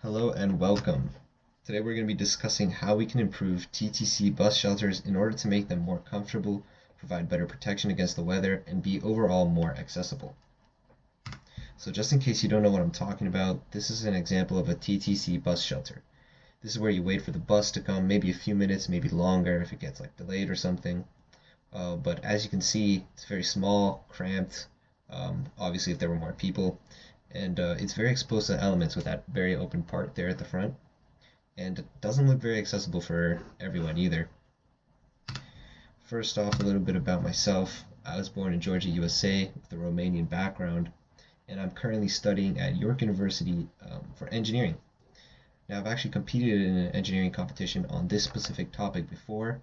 Hello and welcome. Today we're going to be discussing how we can improve TTC bus shelters in order to make them more comfortable, provide better protection against the weather, and be overall more accessible. So just in case you don't know what I'm talking about, this is an example of a TTC bus shelter. This is where you wait for the bus to come, maybe a few minutes, maybe longer if it gets delayed or something. But as you can see, it's very small, cramped, obviously if there were more people. And it's very exposed to elements with that very open part there at the front, and it doesn't look very accessible for everyone either. First off, a little bit about myself. I was born in Georgia, USA, with a Romanian background, and I'm currently studying at York University for engineering. Now, I've actually competed in an engineering competition on this specific topic before,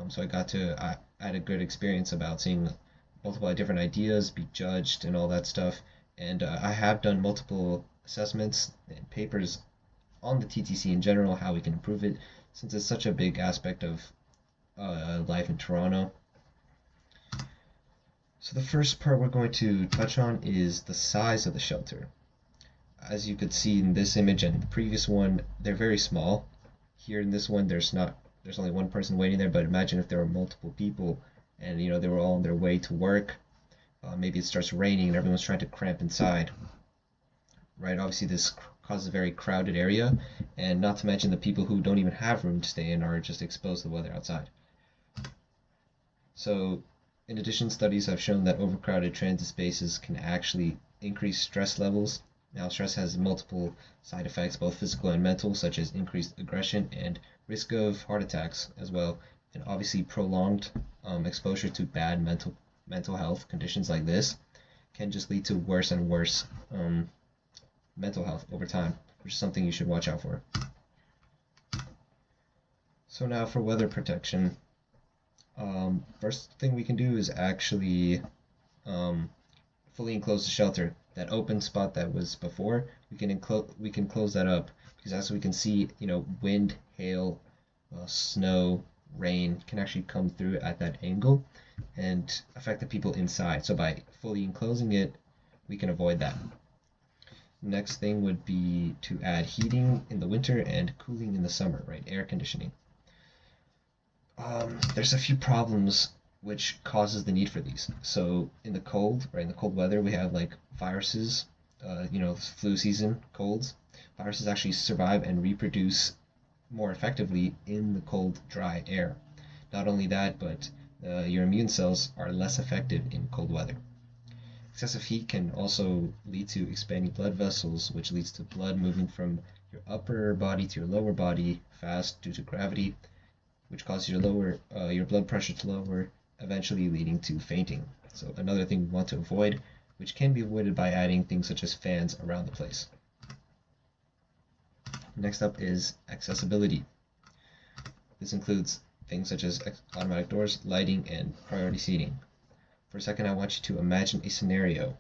so I had a good experience about seeing multiple different ideas be judged and all that stuff. And I have done multiple assessments and papers on the TTC in general, how we can improve it, since it's such a big aspect of life in Toronto. So the first part we're going to touch on is the size of the shelter. As you could see in this image and the previous one, they're very small. Here in this one, there's only one person waiting there, but imagine if there were multiple people and they were all on their way to work. Maybe it starts raining and everyone's trying to cramp inside, right? Obviously this causes a very crowded area, and not to mention the people who don't even have room to stay in are just exposed to the weather outside. So in addition, studies have shown that overcrowded transit spaces can actually increase stress levels. Now, stress has multiple side effects, both physical and mental, such as increased aggression and risk of heart attacks as well, and obviously prolonged exposure to bad mental health conditions like this can just lead to worse and worse mental health over time, which is something you should watch out for. So now for weather protection, first thing we can do is actually fully enclose the shelter. That open spot that was before, we can close that up, because as we can see, wind, hail, snow, rain can actually come through at that angle and affect the people inside. So by fully enclosing it, we can avoid that. Next thing would be to add heating in the winter and cooling in the summer, right? Air conditioning. There's a few problems which causes the need for these. So in the cold, right, in the cold weather, we have viruses, flu season, colds. Viruses actually survive and reproduce more effectively in the cold, dry air. Not only that, but your immune cells are less effective in cold weather. Excessive heat can also lead to expanding blood vessels, which leads to blood moving from your upper body to your lower body fast due to gravity, which causes your blood pressure to lower, eventually leading to fainting. So another thing we want to avoid, which can be avoided by adding things such as fans around the place. Next up is accessibility. This includes things such as automatic doors, lighting, and priority seating. For a second, I want you to imagine a scenario.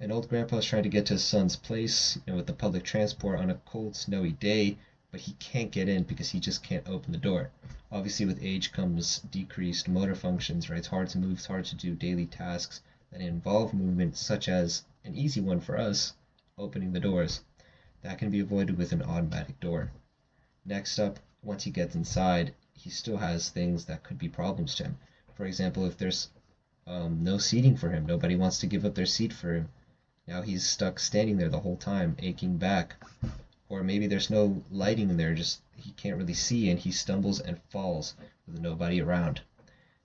An old grandpa is trying to get to his son's place, with the public transport on a cold, snowy day, but he can't get in because he just can't open the door. Obviously, with age comes decreased motor functions, right? It's hard to move, it's hard to do daily tasks that involve movement, such as an easy one for us, opening the doors. That can be avoided with an automatic door. Next up, once he gets inside, he still has things that could be problems to him. For example, if there's no seating for him, nobody wants to give up their seat for him. Now he's stuck standing there the whole time, aching back. Or maybe there's no lighting in there, just he can't really see and he stumbles and falls with nobody around.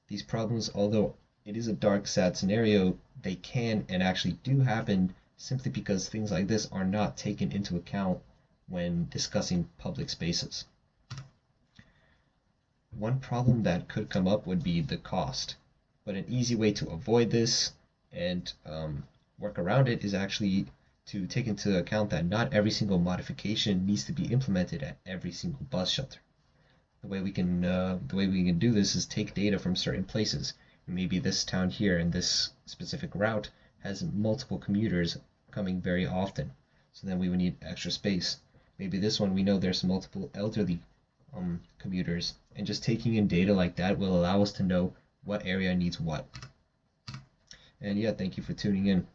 These problems, although it is a dark, sad scenario, they can and actually do happen simply because things like this are not taken into account when discussing public spaces. One problem that could come up would be the cost, but an easy way to avoid this and work around it is actually to take into account that not every single modification needs to be implemented at every single bus shelter. The way we can do this is take data from certain places. Maybe this town here and this specific route has multiple commuters coming very often, so then we would need extra space. Maybe this one, we know there's multiple elderly commuters, and just taking in data like that will allow us to know what area needs what. And yeah, thank you for tuning in.